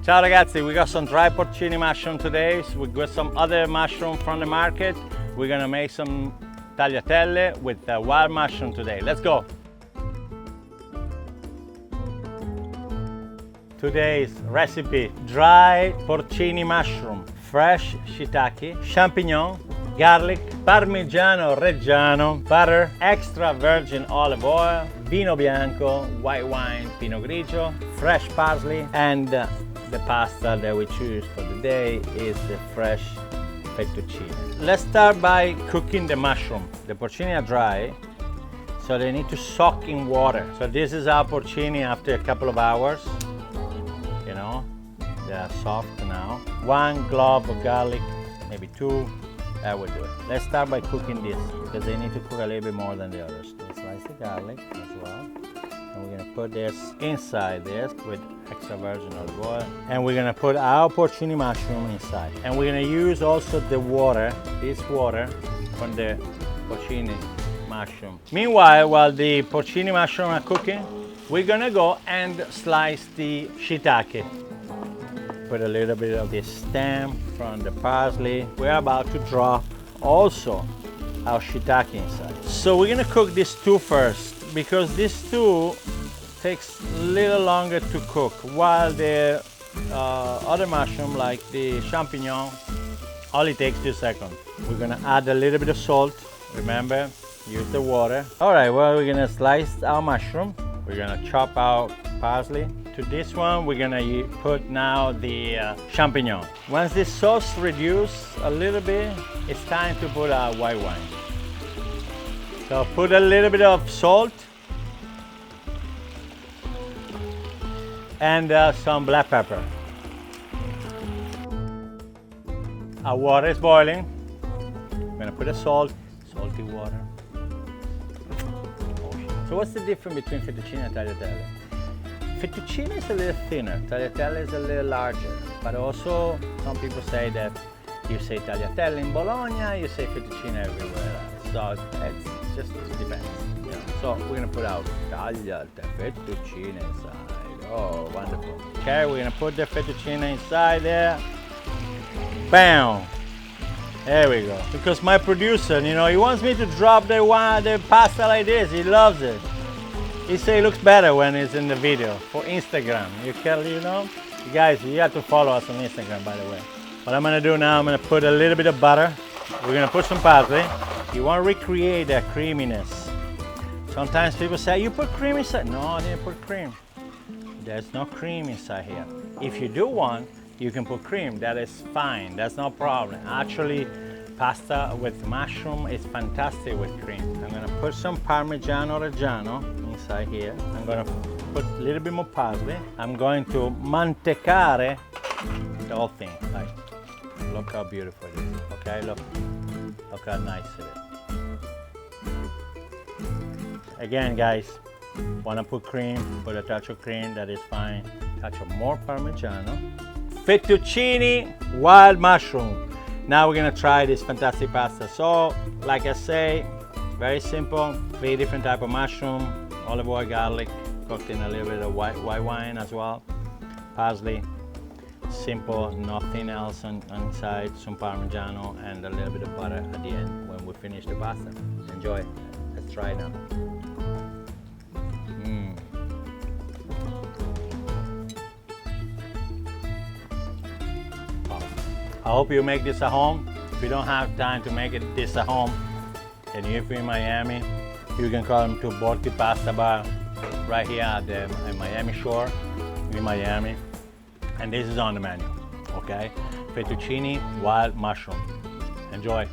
Ciao ragazzi, we got some dry porcini mushroom today. So we got some other mushroom from the market. We're gonna make some tagliatelle with wild mushroom today. Let's go. Today's recipe: dry porcini mushroom, fresh shiitake, champignon, garlic, Parmigiano Reggiano, butter, extra virgin olive oil, vino bianco, white wine, Pinot Grigio, fresh parsley, and the pasta that we choose for the day is the fresh fettuccine. Let's start by cooking the mushroom. The porcini are dry, so they need to soak in water. So this is our porcini after a couple of hours. You know, they are soft now. 1 clove of garlic, maybe 2. That will do it. Let's start by cooking this because they need to cook a little bit more than the others. We'll slice the garlic as well. And we're gonna put this inside this with extra virgin olive oil. And we're gonna put our porcini mushroom inside. And we're gonna use also the water, this water from the porcini mushroom. Meanwhile, while the porcini mushroom are cooking, we're gonna go and slice the shiitake. Put a little bit of the stem from the parsley. We're about to drop also our shiitake inside. So we're gonna cook this stew first because this stew takes a little longer to cook, while the other mushroom like the champignon only takes 2 seconds. We're gonna add a little bit of salt. Remember, use the water. All right, well, we're gonna slice our mushroom. We're gonna chop our parsley. To this one, we're gonna put now the champignon. Once this sauce reduces a little bit, it's time to put our white wine. So put a little bit of salt and some black pepper. Our water is boiling. I'm gonna put the salt, salty water. So what's the difference between fettuccine and tagliatelle? Fettuccine is a little thinner, tagliatelle is a little larger, but also some people say that you say tagliatelle in Bologna, you say fettuccine everywhere else. So it just depends. You know. So we're gonna put our tagliatelle fettuccine inside. Oh, wonderful. Okay, we're gonna put the fettuccine inside there. Bam! There we go. Because my producer, you know, he wants me to drop the pasta like this. He loves it. He say it looks better when it's in the video for Instagram. You know, you guys, you have to follow us on Instagram, by the way. What I'm gonna do now, I'm gonna put a little bit of butter. We're gonna put some parsley. You want to recreate that creaminess. Sometimes people say, you put cream inside. No, I didn't put cream. There's no cream inside here. If you do want, you can put cream. That is fine. That's no problem. Actually, pasta with mushroom is fantastic with cream. I'm gonna put some Parmigiano Reggiano inside here. I'm gonna put a little bit more parsley. I'm going to mantecare the whole thing. Like, look how beautiful it is. Okay, look how nice it is. Again, guys, wanna put cream, put a touch of cream, that is fine. Touch of more Parmigiano. Fettuccine wild mushroom. Now we're gonna try this fantastic pasta. So, like I say, very simple, 3 different type of mushroom, olive oil, garlic, cooked in a little bit of white wine as well, parsley, simple, nothing else inside, some Parmigiano and a little bit of butter at the end when we finish the pasta. Enjoy. Let's try it now. I hope you make this at home. If you don't have time to make this at home, and if you're in Miami, you can come to Borky Pasta Bar right here at the Miami Shore in Miami. And this is on the menu, okay? Fettuccine wild mushroom. Enjoy.